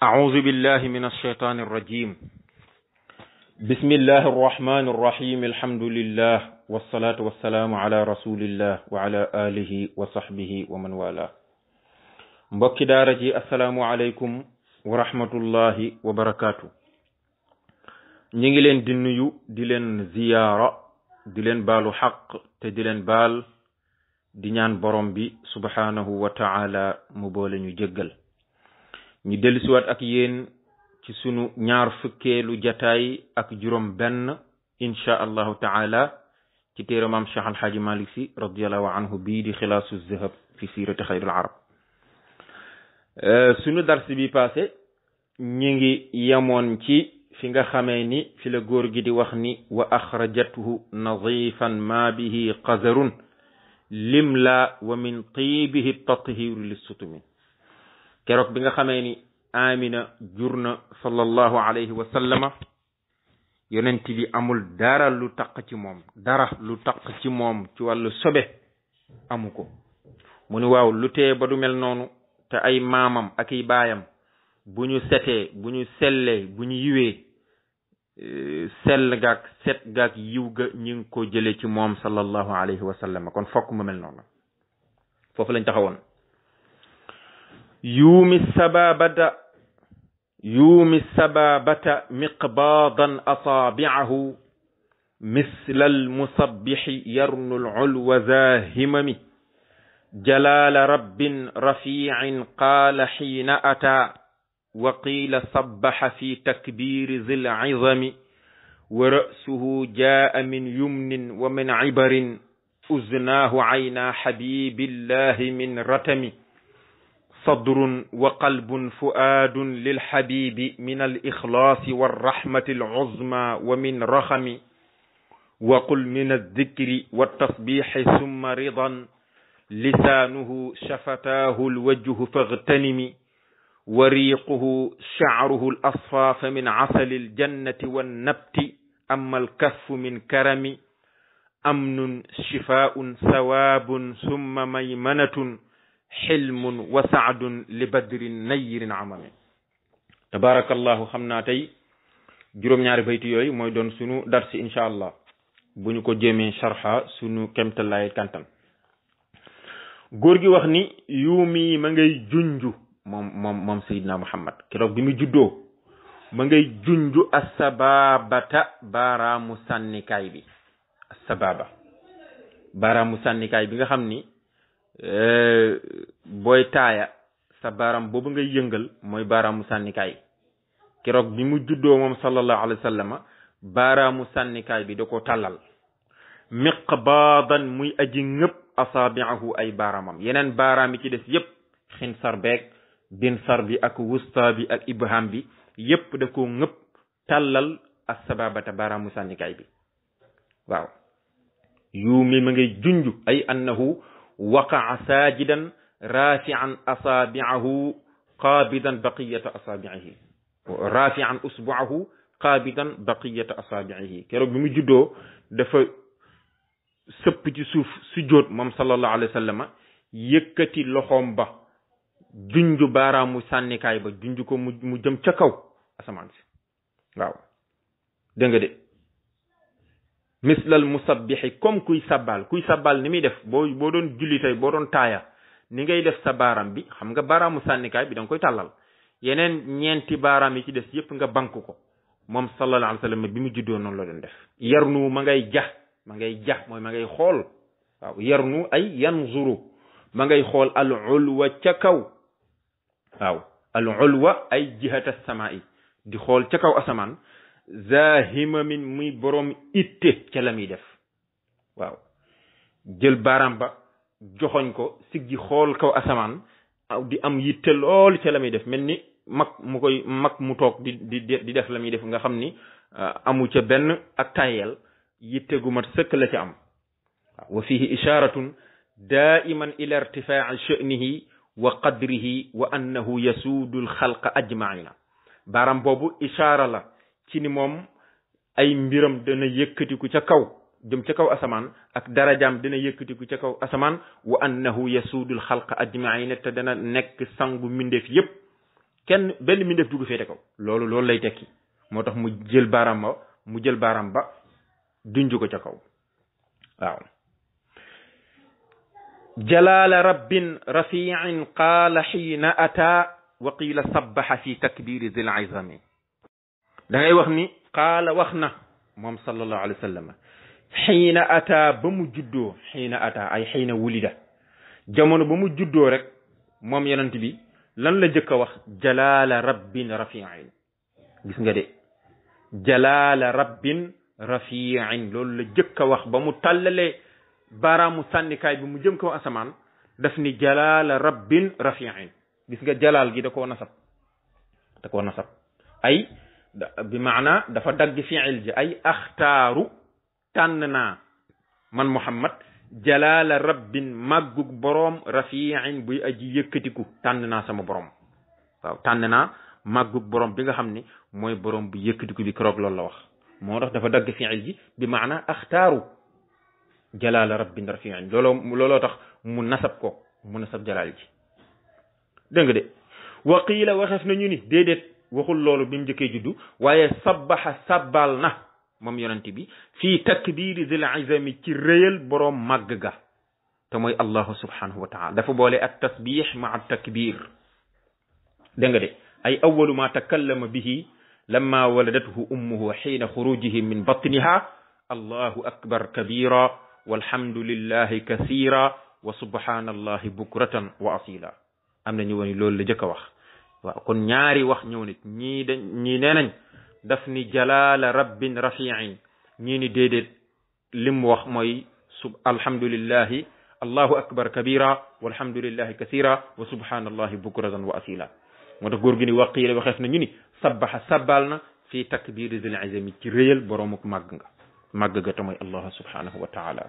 أعوذ بالله من الشيطان الرجيم بسم الله الرحمن الرحيم الحمد لله والصلاة والسلام على رسول الله وعلى آله وصحبه ومن والاه mbokki daara ji assalaamu aleykum wa rahmatullahi wa barakaatu ñi ngi leen di nuyu di leen ziyaara di leen baalu xaq te di leen baal di ñaan borom bi subhanahu wa ta'ala mu boole ñu jéggal ñu dellusiwaat ak yéen ci sunu ñaar fukkeelu jataay ak juróom benn insha allahu ta'ala ci téere maam Cheikh Alhaaji Malick Sy radiyallahu anhu bii di xilaasu zahab fi siirati xayril arab sunu dars bi passé ñi ngi yemoon ci fi nga xamee ni fi la góor gi di wax ni wa axrajathu nadifan ma bihi qazarun limla wa min tibihi tathiru lissutumi keroog bi nga xamee ni Amina jur na sallallahu alayhi wa sallama yonent bi amul dara lu taq ci moom ci wàllu sobe amu ko mu ni waaw lu tee ba du mel noonu te ay maamam ak i baayam bu ñu setee bu ñu sellee bu ñu yiwee sell gaag set gaag yiw ga ñu ngi ko jële ci moom sallallahu alayhi wa sallam kon fokk mu mel noonu foofu lañ taxawoon yuumi sababata miqbaadan asaabi'ahu misla almusabbixi yarnu alulwa zaahimami jalaala rabbin rafiicin qaala xiina ataa wa qiila sabbaxa fi takbiiri zil cizami wa ra'suhu jaa'a min yumnin wa min cibarin uznaahu caynaa xabiibillahi min ratami sadrun wa qalbun fu'aadun lilxabiibi min alixlaasi warraxmati alcuzmaa wa min raxami wa qul min aldikri wattasbiixi summa ridan lisaanuhu shafataahu alwajhu faghtanimi wa riiquhu sha'ruhu alasfaa fa min casali aljannati wannabti amma alkaffu min karami amnun shifaa'un sawaabun summa maymanatun xilmun wa saadun li badrin nayrin amami tabarakallahu xam naa tey juróom-ñaari bayti yooyu mooy doon sunu darsi incha allah bu ñu ko jéemee sharxa sunu kemtalaay kantan góor gi wax ni yuumi ma ngay junju moom Seydina Muhammad keroog bi mu juddoo ma ngay junju asababata baaraamu sànnikaay bi asababa baaraamu sànnikaay bi nga xam ni booy taaya sa baaraam boobu ngay yëngal mooy baaraamu sànnikaay keroog bi mu juddoo moom sallallahu alayhi wa sallam baaraamu sànnikaay bi da ko tàllal miqbaadan muy aji ngëpp asaabi'ahu ay baaraamam yeneen baaraam yi ci des yépp xinsar beeg binsar bi ak wusta bi ak ibham bi yépp da ko ngëpp tàllal asababata baaraamu sànnikaay bi waaw yuumi ma ngay junj ay annahu waqa'a saajidan rafi'an asaabi'ahu qaabidan baqiyata asaabi'ihi rafi'an usbu'ahu qaabidan baqiyata asaabi'ihi keroog bi mu juddoo dafa sëpp ci suuf sujjóot moom sallallahu alayhi wa sallam yëkkati loxoom ba junju baaraamu sànnikaay ba junju ko mu jëm ca kaw asamaan si waaw dégg nga de mislal musabbixi comme kuy sabbal ni muy def boo doon julli tey boo doon taaya ni ngay def sa baaraam bi xam nga baaraamu sànnikaay bi da nga koy tàllal yeneen ñeenti baaraam yi ci des yépp nga bank ko moom sallallahu alayhi wa sallam bi mu juddoo noonu la doon def yarnu ma ngay ja mooy ma ngay xool waaw yarnu ay yanzuru ma ngay xool al ulwa ca kaw waaw al ulwa ay jihata samaa'i di xool ca kaw asamaan zahimamin muy borom itte ca la muy def waaw jël baaraam ba joxoñ ko siggi xool kaw asamaan di am yitte lool ca la muy def mel ni mag mu toog di def la muy def nga xam ni amu ca benn ak tayel yitte gu mat sëkk la ca am wa fihi isharatun daiman ila irtifaa'i sha'nihi wa qadrihi wa annahu yasuudu alxalqa ajmaina baaraam boobu ishaara la ci ni moom ay mbiram dana yëkkatiku ca kaw jëm ca kaw asamaan ak darajaam dana yëkkatiku ca kaw asamaan wa annahu yasuudul xalqa ajmaina te dana nekk sangu mbindeef yépp kenn benn mbindeef du ko féete kaw loolu lay tekki moo tax mu jël baaraam ba dunju ko ca kaw waaw jalaala rabbin rafiin qaala xiina ata wa qiila sabbaxa fi takbiri zil izami da ngay wax ni qaala wax na moom sallallahu alayhi wa sallam xiina ata ba mu juddoo xiina ata ay xiina wulida jamono ba mu juddoo rek moom yonent bi lan la jëkk a wax jalaala rabbin rafiin gis nga de jalaala rabbin rafiin loolu la jëkk a wax ba mu tàllalee baaraamu sànnikaay bi mu jëm kaw asamaan daf ni jalaala rabbin rafiin gis nga jalaal gi da koo nasab ay bi maana dafa dagg fiil ji ay axtaaru tànn naa man Muhammad jalaala rabbin màggug boroom rafiin buy aji yëkkatiku tànn naa sama boroom waaw tànn naa màggug boroom bi nga xam ni mooy boroom bu yëkkatiku bi keroog loolu la wax moo tax dafa dagg fiil ji bi maana axtaaru jalaala rabbin rafiin looloo tax mu nasab jalaal ji dégg nga de wa qiila waxeef nañu ni déedéet waxul loolu bi mu njëkkee juddu waaye sabbaxa sabbal na moom yonent bi fii takbiri zil izami ci réyal boroom màgg ga te mooy allahu subhanahu wa taala dafa boole at tasbix ma at takbir dégg nga de ay awalu ma takallama bihi lamma waladathu ummuhu xiina xurujihi min batniha allahu akbar kabira walhamdulillahi kasira wa subhanallahi bukratan wa asila am na ñu woni loolu la jëkk a wax waaw kon ñaari wax ñëw nit ñii nee nañ daf ni jalaala rabbin rafiin ñii ni déedéet lim wax mooy alhamdulillahi allahu akbar kabira walhamdulillahi kasira wa subhanallahi bukratan wa asila moo tax góor gi ni waqiila waxeef na ñu ni sabbaxa sabbal na fii takbiri zil izami ci réyal boroomuk màgg ga te mooy allah subhanahu wa taala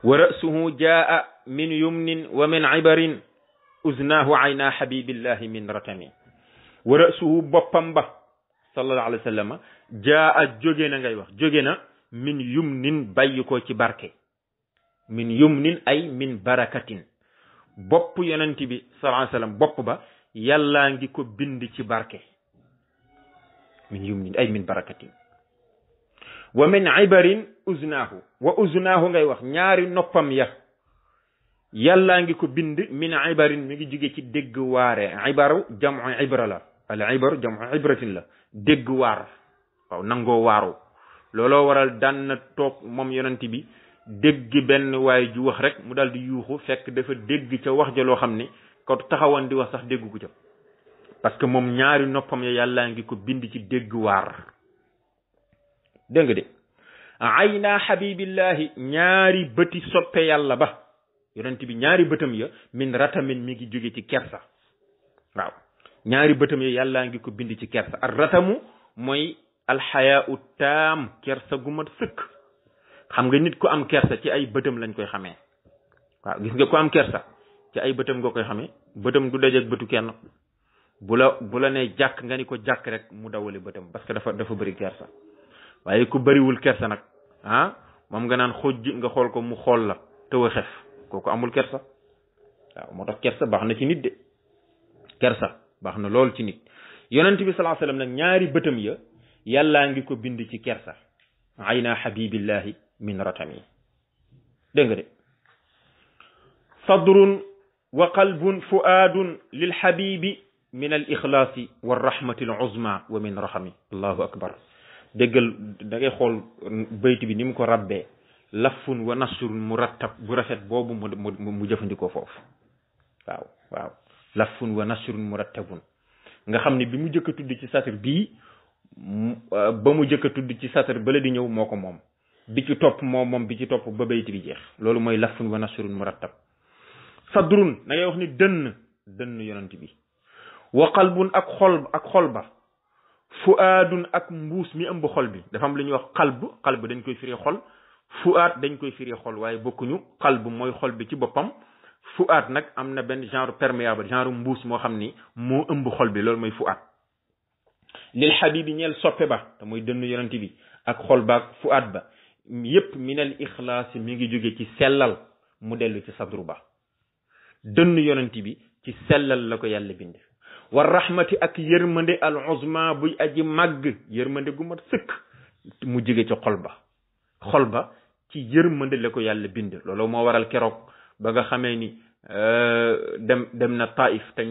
wa ra'suhu jaa min yumnin wa min ibarin uznaahu ayna habibillahi min ratami wa ra'suhu boppam ba sallallahu alayhi wa sallam jaa jóge na ngay wax jóge na min yumnin bàyyi ko ci barke min yumnin ay min barakatin bopp yonent bi sallallahu alayhi wa sallam bopp ba yàllaa ngi ko bind ci barke min yumnin ay min barakatin wa min ibarin uznaahu wa uznaahu ngay wax ñaari noppam ya yàllaa ngi ko bind min ibarin mi ngi jóge ci dégg waare ibaru jamu ibra la al ibaru jamu ibratin la dégg waar waaw nangoo waaru looloo waral daan na toog moom yonent bi dégg benn waay ju wax rek mu daal di yuuxu fekk dafa dégg ca wax ja loo xam ne ko taxawoon di wax sax dégg ko ca parce que moom ñaari noppam ya yàllaa ngi ko bind ci dégg waar dégg nga de ayna habibillahi ñaari bëti soppe yàlla ba yonent bi ñaari bëtam ya min ratamin mi ngi jóge ci kersa waaw ñaari bëtam ya yàllaa ngi ko bind ci kersa ar ratamu mooy alxayaau taam kersa gu mat sëkk xam nga nit ku am kersa ci ay bëtam lañ koy xamee waaw gis nga ku am kersa ci ay bëtam nga koy xamee bëtam du dajeeg bëtu kenn bu la ne jàkk nga ni ko jàkk rek mu dawale bëtam parce que dafa bëri kersa waaye ku bëriwul kersa nag moom nga naan xojj nga xool ko mu xool la tëw a xef kooku amul kersa waaw moo tax kersa baax na ci nit de kersa baax na lool ci nit yonent bi sallallahu alayhi wasallam nag ñaari bëtam ya yàllaa ngi ko bind ci kersa ayna habibillahi min ratami dégg nga de sadrun wa qalbun fuaadun lil habibi min al ixlaasi wa rahmati al uzma wa min rahami allahu akbar déggal da ngay xool bayt bi ni mu ko rabbee lafun wa nasrun murattab bu rafet boobu mu jëfandikoo foofu waaw lafun wa nasrun murattabun nga xam ne bi mu jëkk a tudd ci satr bii ba mu jëkk a tudd ci satr bala di ñëw moo ko moom bi ci topp moom bi ci topp ba bayt bi jeex loolu mooy lafun wa nasrun murattab sadrun da ngay wax ni dënn yonent bi wa qalbun ak xol ba fuaadun ak mbuus mi ëmb xol bi dafa am lu ñuy wax qalb dañ koy firi xol fuaad dañ koy firi xol waaye bokkuñu qalb mooy xol bi ci boppam fuaad nag am na benn genre perméable genre mbuus moo xam ni moo ëmb xol bi loolu mooy fuaad lil habibi ñeel soppe ba te mooy dënn yonent bi ak xol ba ak fuaad ba yépp minal ixlaas mi ngi jóge ci sellal mu dellu ci sadru ba dënn yonent bi ci sellal la ko yàlla bind war rahmati ak yërmande al uzma buy aji màgg yërmande gu mat sëkk mu jóge ci xol ba ci yërmande la ko yàlla bind loolu moo waral keroog ba nga xamee ni dem na Taif te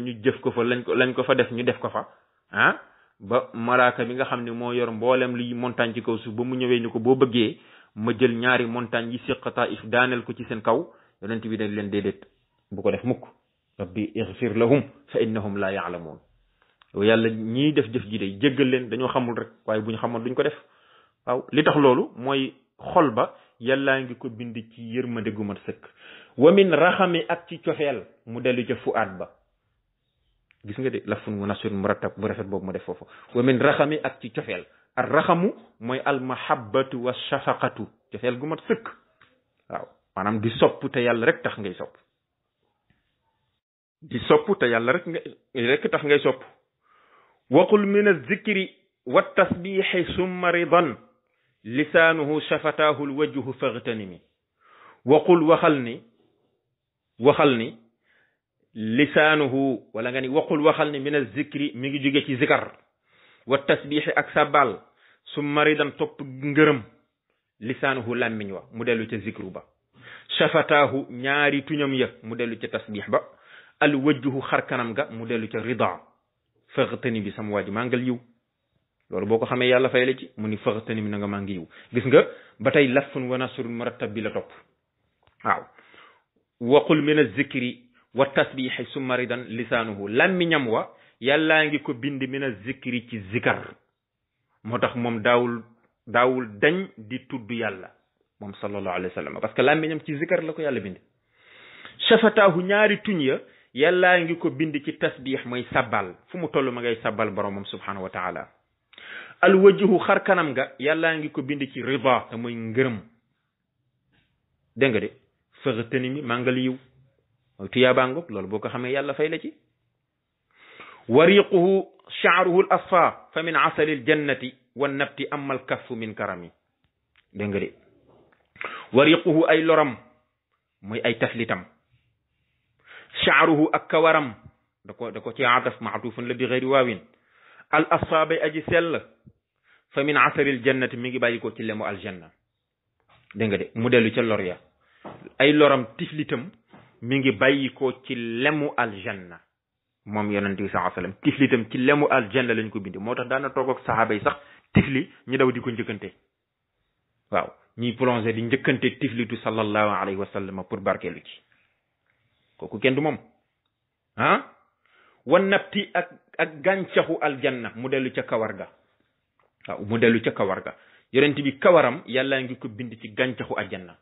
ñu jëf ko fa lañ ko fa def ñu def ko fa ah ba malaaka bi nga xam ne moo yor mboolem liy montagne ci kaw suuf ba mu ñëwee ni ko boo bëggee ma jël ñaari montagne yi séq Taif daaneel ko ci seen kaw yonent bi dañ leen déedéet bu ko def mukk rabbi ighfir lahum fa innahum la ya'lamun yàlla ñiy def jëf ji day jéggal leen dañoo xamul rek waaye bu ñu xamoon duñ ko def waaw li tax loolu mooy xol ba yàllaa ngi ko bind ci yërmande gu mat sëkk wa min raxami ak ci cofeel mu dellu ca fuaat ba gis nga de lafun mu nasur mu rattab bu rafet boobu mu def foofu wa min raxami ak ci cofeel ar raxamu mooy al mahabbatu wa shafaqatu cofeel gu mat sëkk waaw maanaam di sopp te yàlla rek tax ngay sopp di sopp te yàlla rek tax ngay sopp waqul min az-zikri wa tasbihi summa ridan lisaanuhu shafataahu lwajhu faghtanimi waqul waxal ni lisaanuhu wala nga ni waqul waxal ni min az-zikri mi ngi jóge ci zikar wa tasbihi ak sabal summa ridan topp ngërëm lisaanuhu làmmiñ wa mu dellu ca zikru ba shafataahu ñaari tuñam ya mu dellu ca tasbih ba al wajhu xarkanam ga mu dellu ca rida faghtanimi sam waaji maa ngal yiw loolu boo ko xamee yàlla fay la ci mu ni faxtani mi na nga maa ngi yiw gis nga ba tey lafun wa nasrun murattab bi la topp waaw waqul min az-zikri wa tasbihi summa ridan lisaanuhu làmmiñam wa yàllaa ngi ko bind min az-zikri ci zikar moo tax moom daawul dañ di tudd yàlla moom sallallahu alayhi wa sallam parce que làmmiñam ci zikar la ko yàlla bind shafataahu ñaari tuñ ya yàllaa ngi ko bind ci tasbih mooy sabbal fu mu toll ma ngay sabbal boromam subhanahu wa taala al wajhu xar kanam nga yàllaa ngi ko bind ci rida te mooy ngërëm dégg nga de faxtani mi màngal yiw mooy tuyaabaa ngoog loolu boo ko xamee yàlla fay la ci wariquhu sha'ruhu al asfa fa min asali al jannati wa nabti amma al kaffu min karami dégg nga de wariquhu ay loram mooy ay taflitam sha'ruhu ak kawaram da ko ci ataf maatufun la bi xëyri waawin al asfa bay aji sell fa min asaril jannati mi ngi bàyyi ko ci lemu aljanna dégg nga de mu dellu ca lor ya ay loram tiflitam mi ngi bàyyi ko ci lemu aljanna moom yonent bi sallallahu alayhi wasallam tiflitam ci lemu aljanna lañ ko bindi moo tax daana toog ak saxaaba yi sax tifli ñu daw di ko njëkkante waaw ñuy plongé di njëkkante tiflitu sallallahu alayhi wasallam pour barkeelu ci kooku kenn du moom ah wan nabti ak gàncaxu aljanna mu dellu ca kawar ga waaw mu dellu ca kawar ga yonent bi kawaram yàlla ngi ko bind ci gàncaxu aljanna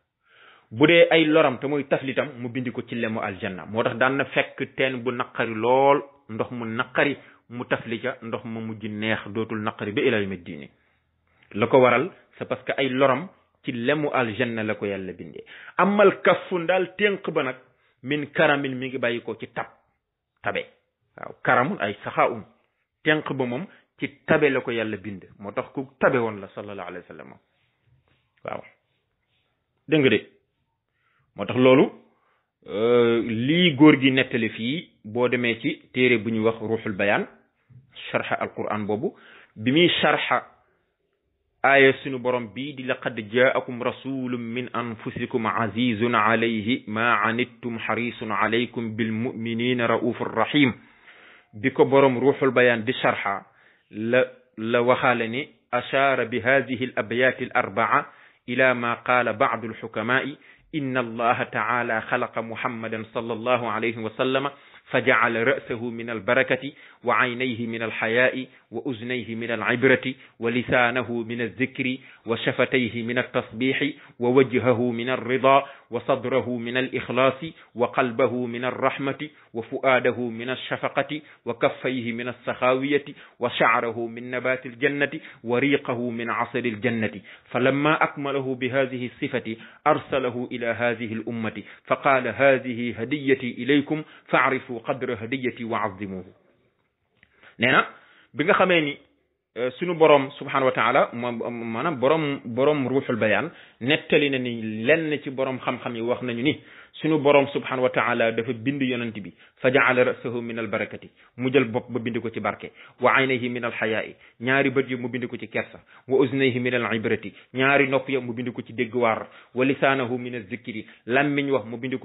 bu dee ay loram te mooy taflitam mu bind ko ci lemu aljanna moo tax daan na fekk teen bu naqari lool ndox mu naqari mu tafli ca ndox ma mujj neex dootul naqari ba ila yawmi diini la ko waral c'est parce que ay loram ci lemu aljanna la ko yàlla bindee amal kaffu ndaal ténq ba nag min karamin mi ngi bàyyi ko ci tabe waaw karamun ay saxaun tenq ba moom ci tabe la ko yàlla bind moo tax ku tabe woon la sallallahu alayhi wa sallam waaw dégg nga de moo tax loolu lii góor gi nettali fii boo demee ci téere bu ñuy wax ruuxul bayaan sharxa alquran boobu bi muy sharxa aaya sunu borom bii di laqad jaakum rasulun min anfusikum azizun alayhi ma anittum harisun alaykum bil muminina raufur rahim bi ko borom ruuxul bayaan di sharxa la waxaale ni ashaara bi hadihi al abyati al arbaa ila ma qaala ba'du al hukamaai inna allaha taala xalaqa muhammadan sallallahu alayhi wa sallama فجعل رأسه من البركة وعينيه من الحياء وأذنيه من العبرة ولسانه من الذكر وشفتيه من التصبيح ووجهه من الرضا وصدره من الإخلاص وقلبه من الرحمة وفؤاده من الشفقة وكفيه من السخاوية وشعره من نبات الجنة وريقه من عسل الجنة فلما أكمله بهذه الصفة أرسله إلى هذه الأمة فقال هذه هديتي إليكم فاعرفوا qadra hadiyati wa azimuhu nee na bi nga xamee ni sunu borom subhanahu wa taala maanaam borom ruuxul bayaan nettali na ni lenn ci borom xam-xam yi wax nañu ni sunu borom subhanahu wa taala dafa bind yonent bi fa jaala rasahu min al barakati mu jël bopp ba bind ko ci barke wa aynayhi min al xayaa'i ñaari bët yi mu bind ko ci kersa wa uznayhi min al ibrati ñaari nopp ya mu bind ko ci dégg waar wa lisaanahu min al zikri lammiñ wax mu bind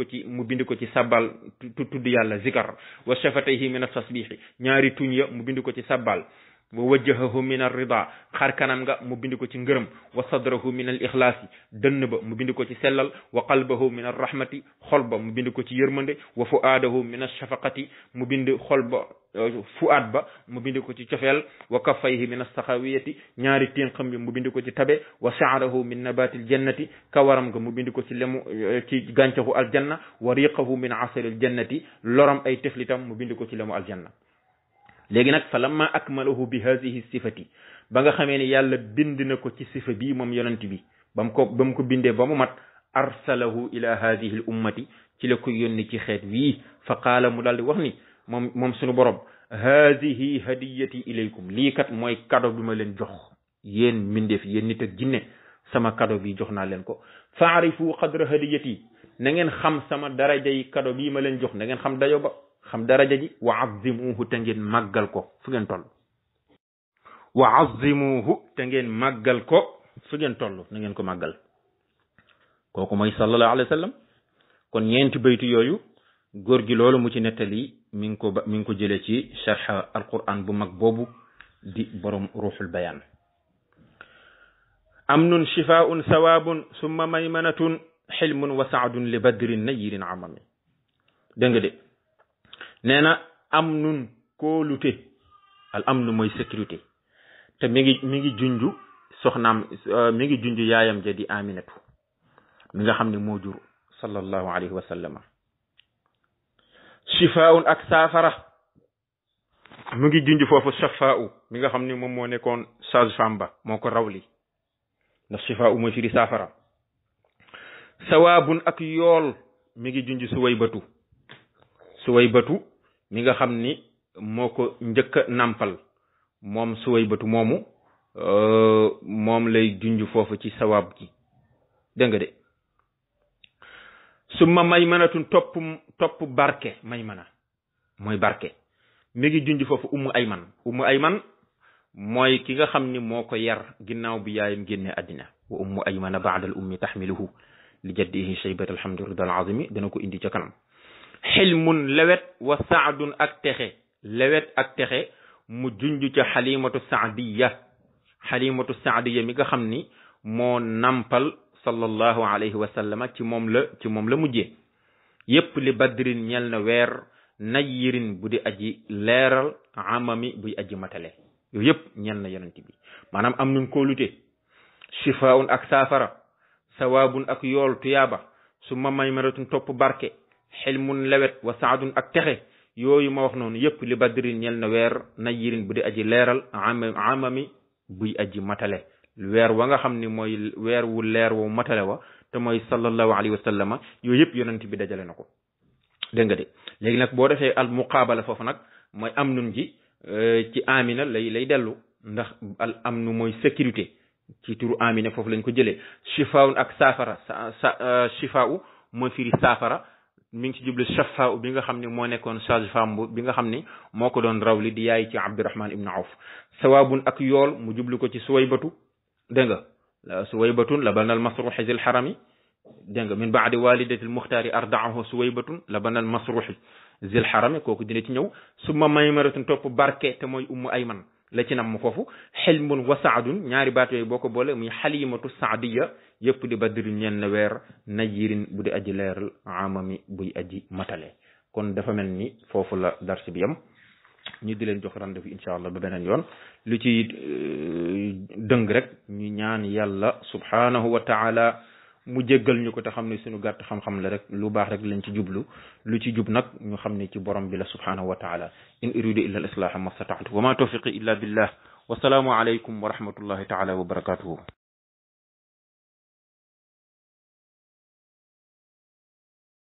ko ci sabbal tudd yàlla zikar wa shafatayhi min al tasbihi ñaari tuñ ya mu bind ko ci sabbal wa wajhahu min ar-rida xar kanam nga mu bind ko ci ngërëm wa sadrahu min al-ikhlaasi dënn ba mu bind ko ci sellal wa qalbahu min ar-rahmati xol ba mu bind ko ci yërmande wa fuaadahu min ash-shafaqati mu bind xol ba fuaad ba mu bind ko ci cofeel wa kaffayhi min as-saxawiyati ñaari ténqam yi mu bind ko ci tabe wa sha'rahu min nabatil jannati kawaram nga mu bind ko ci lemu ci gàncaxu aljanna wa riqahu min asaril jannati loram ay teflitam mu bind ko ci lemu aljanna léegi nag fa lamma akmalahu bi hadihi sifati ba nga xamee ni yàlla bind na ko ci sifa bii moom yonent bi ba mu ko bindee ba mu mat arsalahu ila hadihi l ummati ci la ko yónni ci xeet wii fa qaala mu daal di wax ni moom sunu borom hadihi hadiyati ilaykum lii kat mooy kado bi ma leen jox yéen mbindeef yéen nit ak jinne sama kado bi jox naa leen ko faarifu qadra hadiyati na ngeen xam sama daraja yi kado bii ma leen jox na ngeen xam dayo ba xam daraja ji wa azzimuhu te ngeen màggal ko fu ngeen toll wa azzimuhu te ngeen màggal ko fu ngeen toll na ngeen ko màggal kooku mooy sallallahu alayhi wa sallam kon ñeenti baytu yooyu góor gi loolu mu ci nettali mi ngi ko jëlee ci sharh alquran bu mag boobu di borom ruuxul bayaan amnun shifaun sawaabun summa maymanatun xilmun wa saadun li badrin nayirin amami dégg nga de nee na am nun kóolute al amnu mooy sécurité te mi ngi junju soxnaam mi ngi junju yaayam ja di aminatu mi nga xam ne moo jur sallallahu alayhi wa sallam shifaun ak saafara mu ngi junju foofu shafau mi nga xam ne moom moo nekkoon sage-femme ba moo ko rawli ndax shifau mooy firi saafara sawaabun ak yool mi ngi junju suwaybatu mi nga xam ni moo ko njëkk a nàmpal moom suwaybatu moomu moom lay junj foofu ci sawaab gi dégg nga de summa maymanatun topp barke maymana mooy barke mi ngi junj foofu ummu ayman mooy ki nga xam ni moo ko yar ginnaaw bi yaayam génne àddina wa ummu aymana baada al ummi taxmiluhu li jaddihi shaybat alhamdu ridal azimi dana ko indi ca kanam xilmun lewet wa saadun ak texe mu junj ca xalimatu saadiya mi nga xam ni moo nampal sallallahu alayhi wa sallama ci moom la mujjee yépp li badrin ñel na weer nayirin bu di aji leeral amami buy aji matale yooyu yépp ñel na yonent bi maanaam am nun kóolute shifaun ak saafara sawaabun ak yool tuyaaba summa maymaratun topp barke xilmun lewet wa saadun ak texe yooyu ma wax noonu yépp li badrin ñel na weer nayirin bu di aji leeral amami buy aji matale weer wa nga xam ni mooy weer wu leer wu matale wa te mooy sallallahu alayhi wa sallama yooyu yëpp yonent bi dajale na ko dégg nga de léegi nag boo defee al muqaabala foofu nag mooy am nun ji ci amina lay dellu ndax al amnu mooy sécurité ci turu amina foofu lañ ko jëlee shifaun ak saafara shifau mooy firi saafara mi ngi ci jublu shafaa bi nga xam ne moo nekkoon sage-femme bi nga xam ni moo ko doon rawli di yaay ci Abdurahman ibn Awf sawaabun ak yool mu jublu ko ci suwaybatu dégg nga suwaybatun labanal masruxi zil xarami dégg nga min baadi walidatil muxtaari ardaahu suwaybatun labanal masruxi zil xarami kooku dina ci ñëw summa maymaratun topp barke te mooy ummu ayman la ci nam foofu xilmun wa saadun ñaari baat yooyu boo ko boole muy xalimatu saadiya yëpp di badri ñenn weer najirin bu di aji leeral amami buy aji matale kon dafa mel ni foofu la darsi bi yam ñu di leen jox rendez-vous incha allah ba beneen yoon lu ci dëng rek ñu ñaan yàlla subhanahu wa taala mu jéggal ñu ko te xam ne suñu gàtt xam-xam la rek lu baax rek lañ ci jublu lu ci jub nag ñu xam ne ci borom bi la subhanahu wa taala in uridu illa al islaha ma stata'tu wa ma tawfiqi illa billah wa salaamu alaykum wa rahmatullahi taala wa barakatuhu